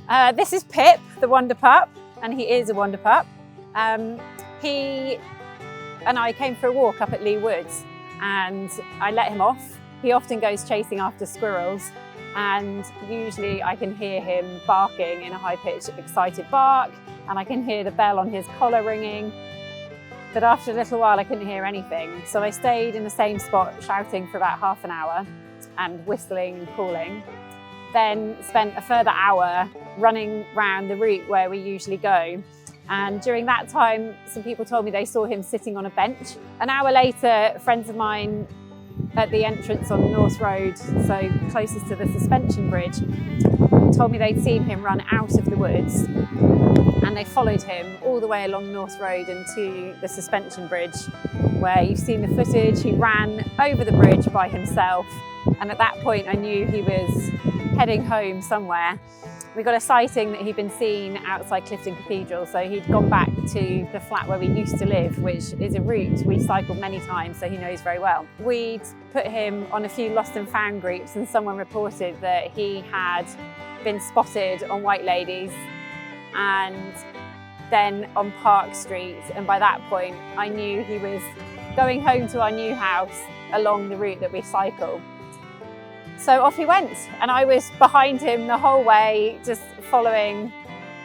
This is Pip, the Wonder Pup, and he is a Wonder Pup. He and I came for a walk up at Leigh Woods, and I let him off. He often goes chasing after squirrels, and usually I can hear him barking in a high-pitched, excited bark, and I can hear the bell on his collar ringing. But after a little while, I couldn't hear anything. So I stayed in the same spot shouting for about half an hour and whistling and calling. Then spent a further hour running round the route where we usually go. And during that time, some people told me they saw him sitting on a bench. An hour later, friends of mine at the entrance on North Road, so closest to the suspension bridge, told me they'd seen him run out of the woods, and they followed him all the way along North Road into the suspension bridge, where you've seen the footage. He ran over the bridge by himself, and at that point I knew he was heading home somewhere. We got a sighting that he'd been seen outside Clifton Cathedral, so he'd gone back to the flat where we used to live, which is a route we cycled many times, so he knows very well. We'd put him on a few lost and found groups, and someone reported that he had been spotted on White Ladies and then on Park Street, and by that point I knew he was going home to our new house along the route that we cycle. So off he went, and I was behind him the whole way, just following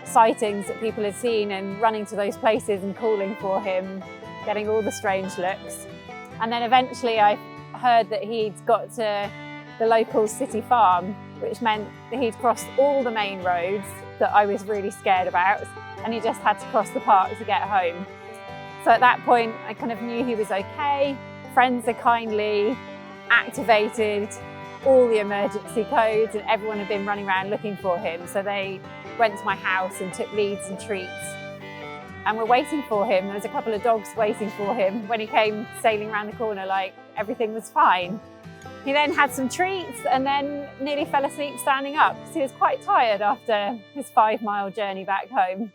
sightings that people had seen and running to those places and calling for him, getting all the strange looks. And then eventually I heard that he'd got to the local city farm, which meant that he'd crossed all the main roads that I was really scared about, and he just had to cross the park to get home. So at that point I kind of knew he was okay. Friends had kindly activated all the emergency codes, and everyone had been running around looking for him. So they went to my house and took leads and treats, and we're waiting for him. There was a couple of dogs waiting for him when he came sailing around the corner like everything was fine. He then had some treats and then nearly fell asleep standing up because he was quite tired after his 5-mile journey back home.